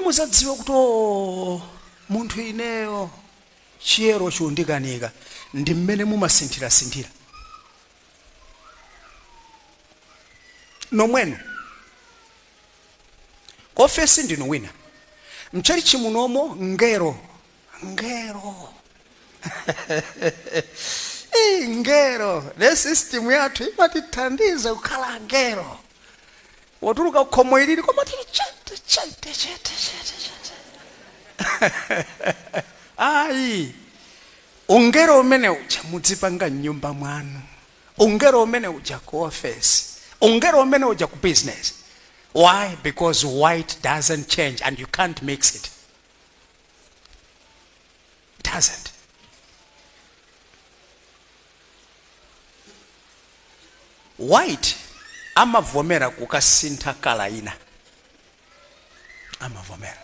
muzadziwa kuti munthu ineyo chiyero chundikanika ndi mmene mumasinthira nomweno kofesi ndinu wina mchalichi munomo ngero ngero le system yathu imatithandiza kukhala ngero watuluka khomo ilili koma chete ayi ungero umene uja mudzipanga nyumba mwanu, ungero umene uja ku office, ungero umene uja ku business. Why? Because white doesn't change and you can't mix it. It doesn't. White amavomera kukasintha kala ina, amavomera.